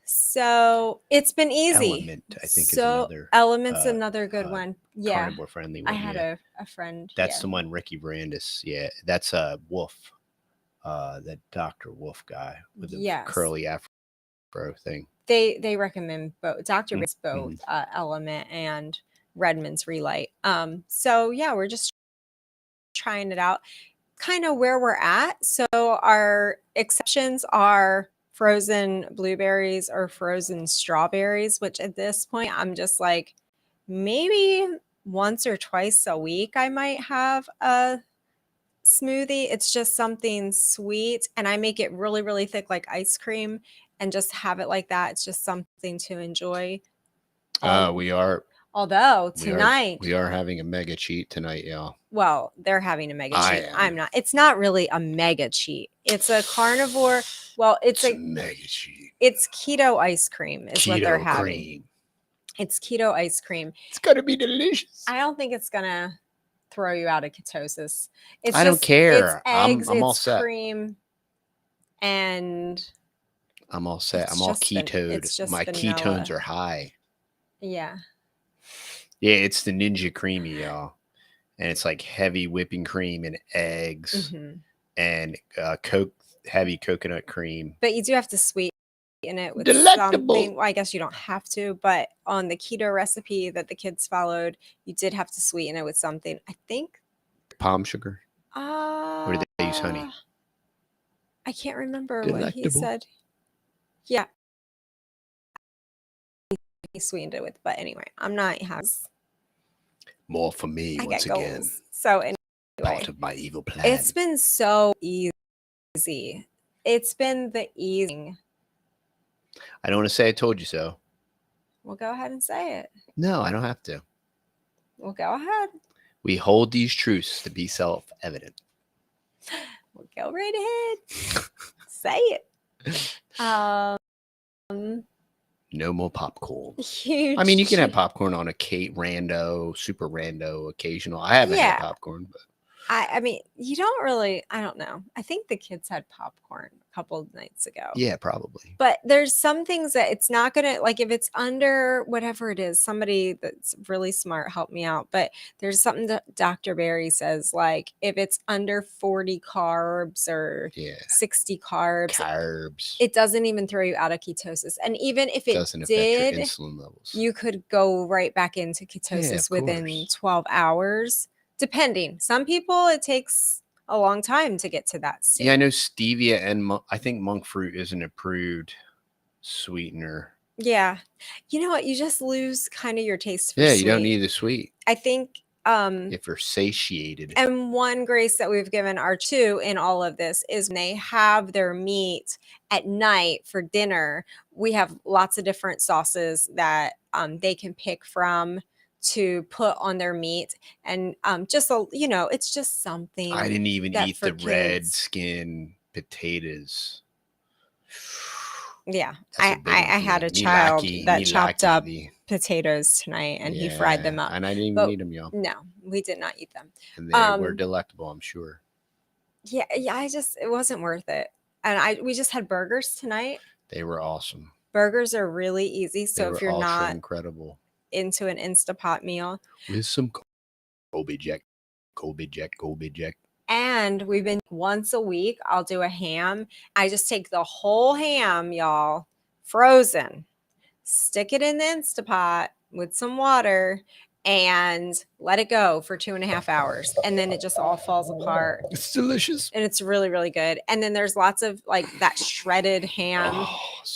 So it's been easy. Element, I think, is another. Element's another good one. Yeah, carnivore friendly one. I had a friend. That's the one, Ricky Brandis. Yeah, that's a Wolf. That Dr. Wolf guy with the curly afro thing. They recommend both. Dr. Brandis both Element and Redmond's Relight. So yeah, we're just trying it out. Kind of where we're at. So our exceptions are frozen blueberries or frozen strawberries, which at this point I'm just like, maybe once or twice a week I might have a smoothie. It's just something sweet, and I make it really, really thick like ice cream and just have it like that. It's just something to enjoy. Although tonight we are having a mega cheat tonight, y'all. Well, they're having a mega cheat. I'm not. It's not really a mega cheat. It's a carnivore. Well, it's a mega cheat. It's keto ice cream is what they're having. Cream. It's keto ice cream. It's gonna be delicious. I don't think it's gonna throw you out of ketosis. I don't care. It's eggs, I'm all it's set. cream, and I'm all set. I'm all ketoed. My vanilla. ketones are high. Yeah. Yeah, it's the Ninja Creamy, y'all. And it's like heavy whipping cream and eggs and heavy coconut cream. But you do have to sweeten it with Delectable. something. Well, I guess you don't have to, but on the keto recipe that the kids followed, you did have to sweeten it with something. I think palm sugar. Or did they use honey? I can't remember what he said. Yeah. He sweetened it with, but anyway, I'm not having more for me once again. So anyway, part of my evil plan. It's been so easy. It's been the easy. I don't want to say I told you so. Well, go ahead and say it. No, I don't have to. Well, go ahead. We hold these truths to be self-evident. Well, go right ahead. Say it. No more popcorn. Huge. I mean, you can have popcorn on a super rando, occasional. I haven't had popcorn, but I mean, you don't really. I don't know. I think the kids had popcorn a couple of nights ago. Yeah, probably. But there's some things that it's not gonna like if it's under whatever it is. Somebody that's really smart help me out. But there's something that Dr. Barry says, like if it's under 40 carbs or 60 carbs, it doesn't even throw you out of ketosis. And even if it doesn't did, affect your insulin levels. You could go right back into ketosis within 12 hours. Depending. Some people, it takes a long time to get to that state. Yeah, I know stevia and I think monk fruit is an approved sweetener. Yeah. You know what? You just lose kind of your taste for sweet. You don't need the sweet. I think if you're satiated. And one grace that we've given our two in all of this is when they have their meat at night for dinner, we have lots of different sauces that they can pick from to put on their meat, and it's just something. I didn't even eat the red skin potatoes. Yeah, I had a child that chopped up potatoes tonight, and he fried them up, and I didn't even eat them, y'all. No, we did not eat them, and they were delectable, I'm sure. Yeah, it wasn't worth it, and we just had burgers tonight. They were awesome. Burgers are really easy, so if you're not incredible into an Instapot meal with some Colby Jack. And we've been once a week, I'll do a ham. I just take the whole ham, y'all, frozen, stick it in the Instapot with some water and let it go for 2.5 hours. And then it just all falls apart. It's delicious. And it's really, really good. And then there's lots of like that shredded ham.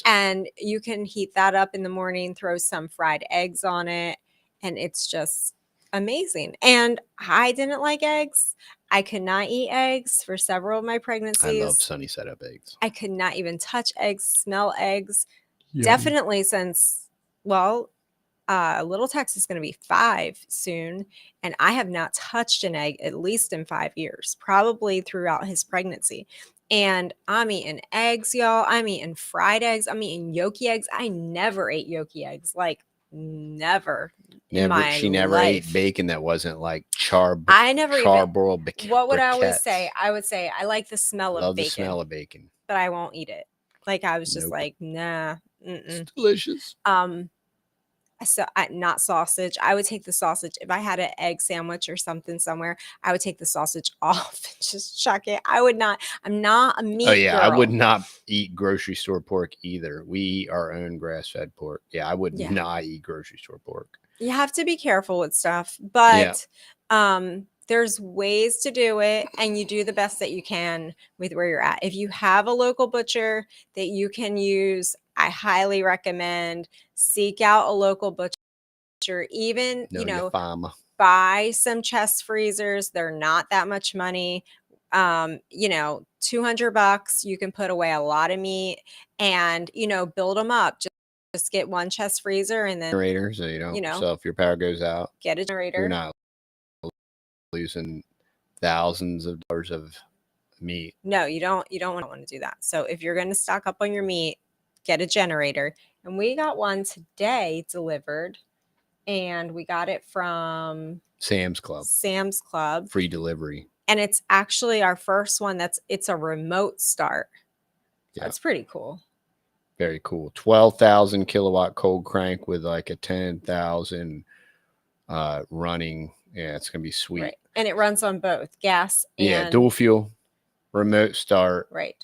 And you can heat that up in the morning, throw some fried eggs on it. And it's just amazing. And I didn't like eggs. I could not eat eggs for several of my pregnancies. I love sunny side up eggs. I could not even touch eggs, smell eggs. Yum. Definitely since, little Tex is going to be 5 soon. And I have not touched an egg at least in 5 years, probably throughout his pregnancy. And I'm eating eggs, y'all. I'm eating fried eggs. I'm eating yolky eggs. I never ate yolky eggs. Like, never. She never ate bacon that wasn't like charbroiled. What would I always say? I would say I like the smell of bacon. Love the smell of bacon, but I won't eat it. Like I was just like, nah. It's delicious. So not sausage. I would take the sausage if I had an egg sandwich or something somewhere. I would take the sausage off and just chuck it. I would not. I'm not a meat. Oh yeah, girl. I would not eat grocery store pork either. We eat our own grass-fed pork. Yeah, I would not eat grocery store pork. You have to be careful with stuff, but there's ways to do it, and you do the best that you can with where you're at. If you have a local butcher that you can use, I highly recommend seek out a local butcher. Even, buy some chest freezers. They're not that much money. You know, $200, you can put away a lot of meat and, you know, build them up. Just get one chest freezer and then Generator, so you know, so if your power goes out, get a generator. You're not losing thousands of dollars of meat. No, you don't want to do that. So if you're going to stock up on your meat, get a generator. And we got one today delivered, and we got it from Sam's Club. Free delivery. And it's actually our first one it's a remote start. So that's pretty cool. Very cool. 12,000 kilowatt cold crank with like a 10,000 running. Yeah, it's gonna be sweet. Right. And it runs on both gas and dual fuel, remote start. Right.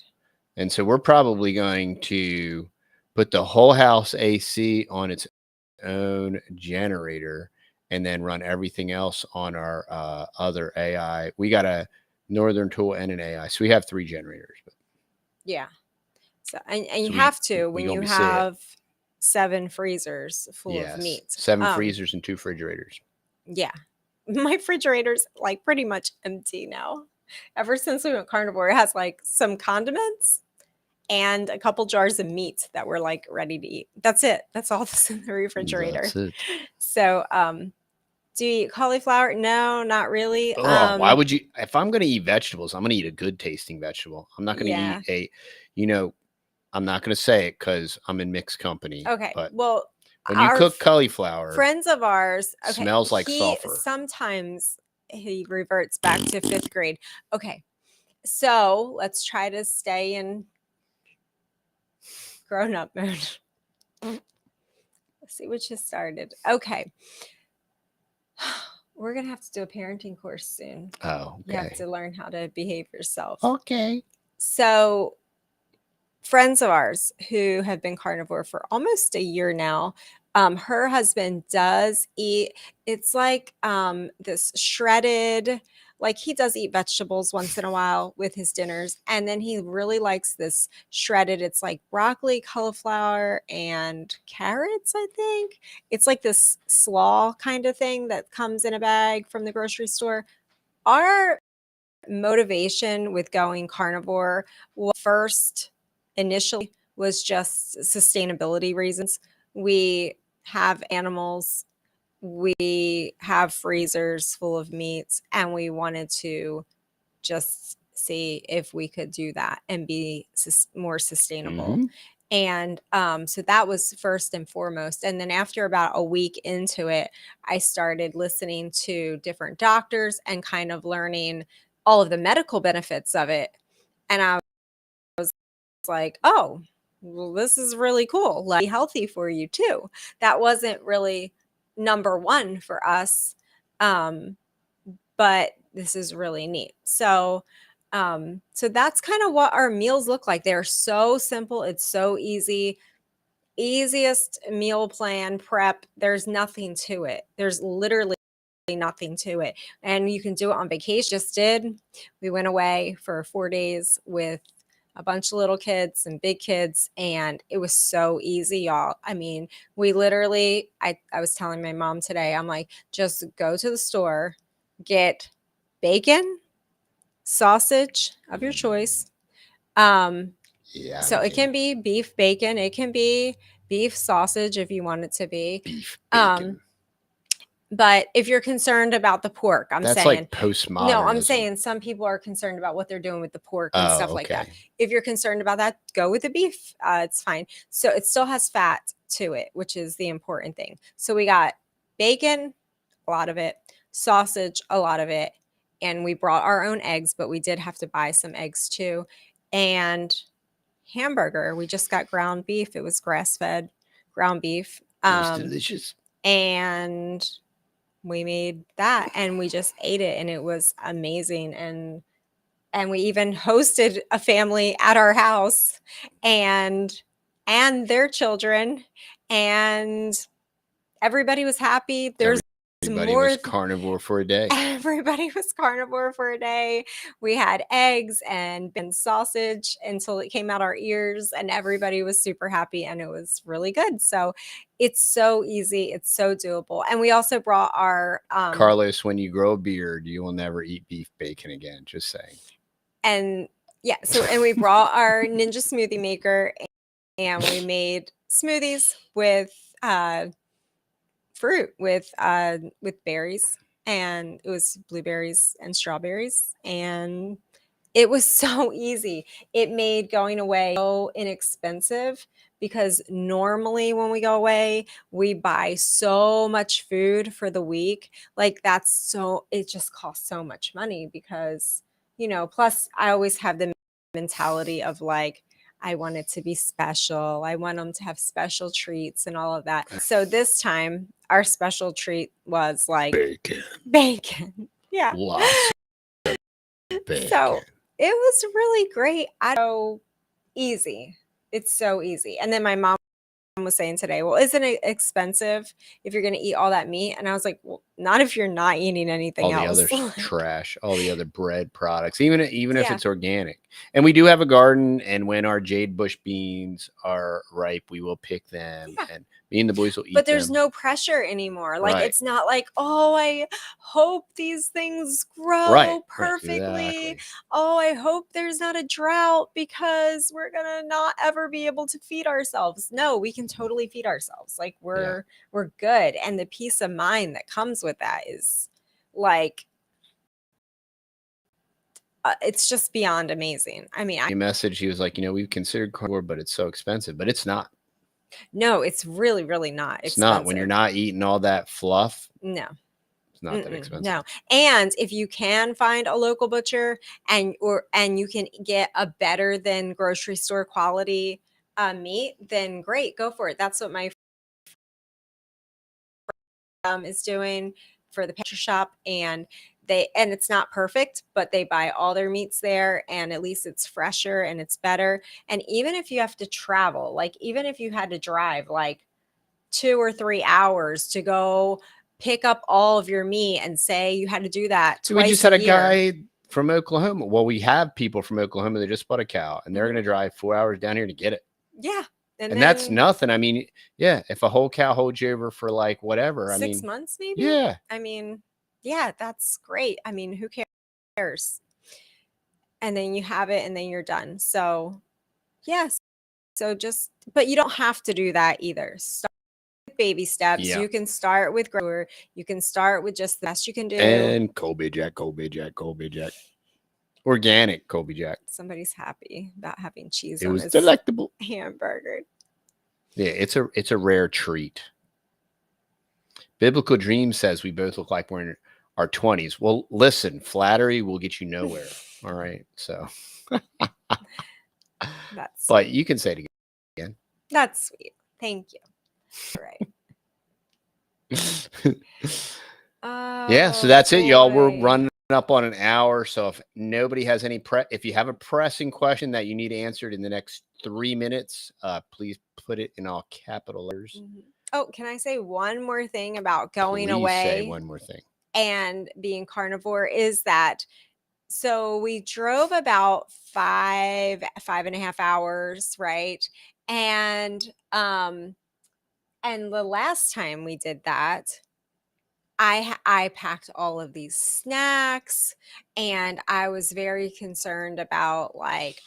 And so we're probably going to put the whole house AC on its own generator and then run everything else on our other AI. We got a Northern Tool and an AI. So we have 3 generators. But yeah. So and you have to when you have 7 freezers full of meat. 7 freezers and 2 refrigerators. Yeah. My refrigerator's like pretty much empty now. Ever since we went carnivore, it has like some condiments and a couple jars of meat that we're like ready to eat. That's it. That's all that's in the refrigerator. That's it. So, do you eat cauliflower? No, not really. Why would you? If I'm going to eat vegetables, I'm going to eat a good tasting vegetable. I'm not going to eat I'm not going to say it because I'm in mixed company. Okay. But well, when you cook cauliflower, friends of ours, smells like sulfur. Sometimes he reverts back to 5th grade. Okay. So let's try to stay in grown-up mode. Let's see what you started. Okay. We're going to have to do a parenting course soon. Oh, okay. You have to learn how to behave yourself. Okay. So friends of ours who have been carnivore for almost a year now, her husband does eat, it's like this shredded, like he does eat vegetables once in a while with his dinners. And then he really likes this shredded, it's like broccoli, cauliflower, and carrots, I think. It's like this slaw kind of thing that comes in a bag from the grocery store. Our motivation with going carnivore first initially was just sustainability reasons. We have animals, we have freezers full of meats, and we wanted to just see if we could do that and be more sustainable. And so that was first and foremost. And then after about a week into it, I started listening to different doctors and kind of learning all of the medical benefits of it. And I was like, oh, well, this is really cool. Like, healthy for you too. That wasn't really number one for us. But this is really neat. So that's kind of what our meals look like. They're so simple. It's so easy. Easiest meal plan prep. There's nothing to it. There's literally nothing to it. And you can do it on vacation. Just did. We went away for 4 days with a bunch of little kids and big kids, and it was so easy, y'all. I mean, we literally, I was telling my mom today, I'm like, just go to the store, get bacon, sausage of your choice. So it can be beef bacon, it can be beef sausage if you want it to be. Beef bacon. But if you're concerned about the pork, That's saying like postmodernism. No, I'm saying some people are concerned about what they're doing with the pork and stuff like that. If you're concerned about that, go with the beef. It's fine. So it still has fat to it, which is the important thing. So we got bacon, a lot of it, sausage, a lot of it, and we brought our own eggs, but we did have to buy some eggs too. And hamburger, we just got ground beef. It was grass-fed ground beef. It was delicious. And we made that and we just ate it, and it was amazing. And we even hosted a family at our house and their children, and everybody was happy. Everybody was carnivore for a day. Everybody was carnivore for a day. We had eggs and sausage until it came out our ears, and everybody was super happy, and it was really good. So it's so easy. It's so doable. And we also brought our Carlos, when you grow a beard, you will never eat beef bacon again. Just saying. And yeah, so and we brought our Ninja smoothie maker and we made smoothies with fruit with berries, and it was blueberries and strawberries, and it was so easy. It made going away so inexpensive because normally when we go away, we buy so much food for the week. Like it just costs so much money because, plus I always have the mentality of like, I want it to be special. I want them to have special treats and all of that. So this time, our special treat was like bacon. Yeah. Lots of bacon. So it was really great. So easy. It's so easy. And then my mom was saying today, well, isn't it expensive if you're going to eat all that meat? And I was like, well, not if you're not eating anything all else. the other trash, all the other bread products, even if it's organic. And we do have a garden, and when our jade bush beans are ripe, we will pick them, and me and the boys will eat them. But there's no pressure anymore. Like it's not like, oh, I hope these things grow perfectly. Exactly. Oh, I hope there's not a drought because we're gonna not ever be able to feed ourselves. No, we can totally feed ourselves. Like we're good. And the peace of mind that comes with that is like it's just beyond amazing. I mean, a message, he was like, we've considered carnivore, but it's so expensive. But it's not. No, it's really, really not expensive. It's not when you're not eating all that fluff. No. It's not that expensive. No. And if you can find a local butcher and you can get a better than grocery store quality meat, then great, go for it. That's what my is doing for the butcher shop, and it's not perfect, but they buy all their meats there, and at least it's fresher and it's better. And even if you have to travel, like even if you had to drive like 2 or 3 hours to go pick up all of your meat, and say you had to do that twice we just had a year. guy from Oklahoma. Well, we have people from Oklahoma that just bought a cow, and they're going to drive 4 hours down here to get it. Yeah. And that's nothing. I mean, if a whole cow holds you over for like whatever, 6 months maybe. Yeah. I mean, yeah, that's great. I mean, who cares? And then you have it and then you're done. So yes. So but you don't have to do that either. Start with baby steps. Yeah. You can start with grower. You can start with just the best you can do. And Colby Jack. Organic Colby Jack. Somebody's happy about having cheese. It was delectable hamburger. Yeah, it's a rare treat. Biblical Dream says we both look like we're in our 20s. Well, listen, flattery will get you nowhere. All right, so but you can say it again. That's sweet. Thank you. All right. Yeah, so that's it, y'all. We're running up on an hour. So if nobody has any if you have a pressing question that you need answered in the next 3 minutes, please put it in all capital letters. Oh, can I say one more thing about going away? Say one more thing. And being carnivore is that, so we drove about 5.5 hours, right? And the last time we did that, I packed all of these snacks, and I was very concerned about like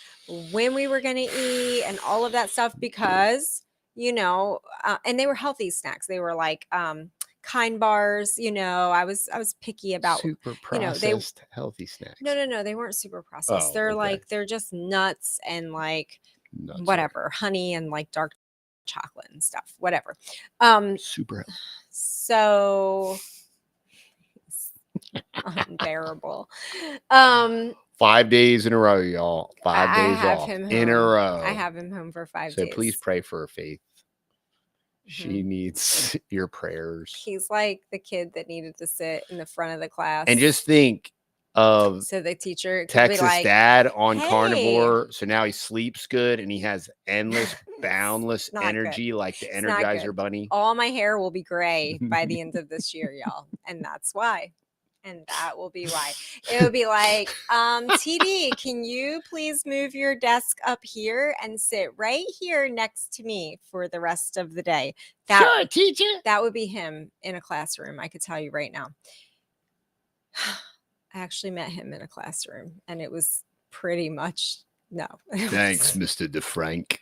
when we were going to eat and all of that stuff because, and they were healthy snacks. They were like Kind bars, I was picky about super processed healthy snacks. No, they weren't super processed. They're just nuts and like whatever, honey and like dark chocolate and stuff, whatever. Super healthy. So unbearable. 5 days in a row, y'all. 5 days off in a row. I have him home for 5 days. So please pray for her faith. She needs your prayers. He's like the kid that needed to sit in the front of the class. And just think of so the teacher Texas like, dad on carnivore. So now he sleeps good and he has endless, boundless energy like the Energizer Bunny. All my hair will be gray by the end of this year, y'all. And that's why. And that will be why. It will be like, TD, can you please move your desk up here and sit right here next to me for the rest of the day? Sure, teacher. That would be him in a classroom. I could tell you right now. I actually met him in a classroom, and it was pretty much no. Thanks, Mr. DeFrank.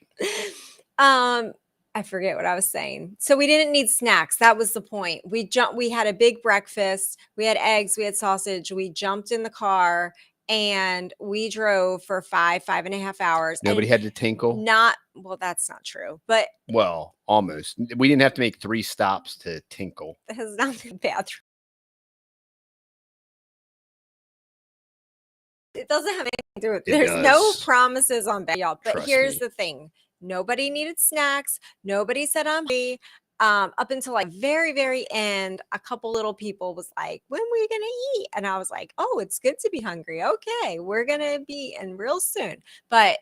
I forget what I was saying. So we didn't need snacks. That was the point. We had a big breakfast. We had eggs, we had sausage. We jumped in the car and we drove for 5.5 hours. Nobody had to tinkle? Well, that's not true. But well, almost. We didn't have to make 3 stops to tinkle. That has not been bad. It doesn't have anything to do with it. There's no promises on bed, y'all. But here's the thing. Nobody needed snacks. Nobody said I'm hungry. Up until like very, very end, a couple little people was like, when are we gonna eat? And I was like, oh, it's good to be hungry. Okay, we're gonna be eating real soon. But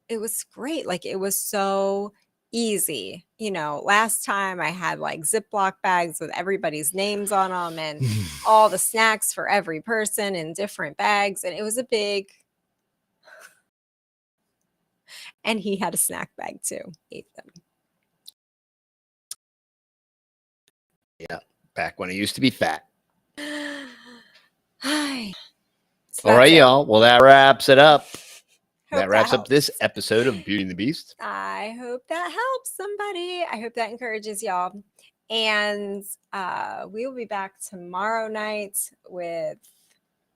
it was great. Like it was so easy. You know, last time I had like Ziploc bags with everybody's names on them and all the snacks for every person in different bags. And it was a big, and he had a snack bag too. Ate them. Yeah, back when I used to be fat. Hi. All right, y'all. Well, that wraps it up. That wraps up this episode of Beauty and the Beast. I hope that helps somebody. I hope that encourages y'all. And we will be back tomorrow night with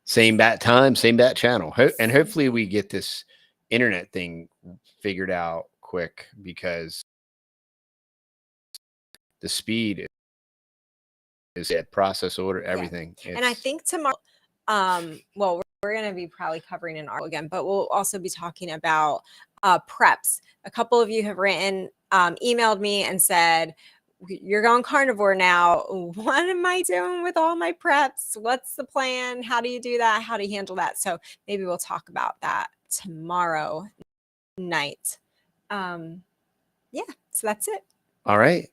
same bat time, same bat channel. And hopefully we get this internet thing figured out quick, because the speed is at process order, everything. Yeah. And I think tomorrow, well, we're going to be probably covering an article again, but we'll also be talking about preps. A couple of you have written, emailed me and said, you're going carnivore now. What am I doing with all my preps? What's the plan? How do you do that? How do you handle that? So maybe we'll talk about that tomorrow night. Yeah, so that's it. All right.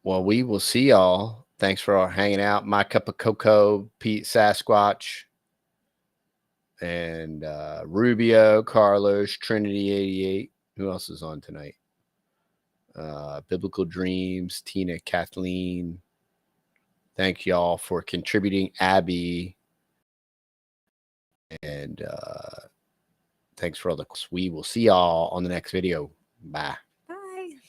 Well, we will see y'all. Thanks for all hanging out. My Cup of Cocoa, Pete Sasquatch, and Rubio, Carlos, Trinity 88. Who else is on tonight? Biblical Dreams, Tina, Kathleen. Thank y'all for contributing, Abby. And thanks for all the. We will see y'all on the next video. Bye.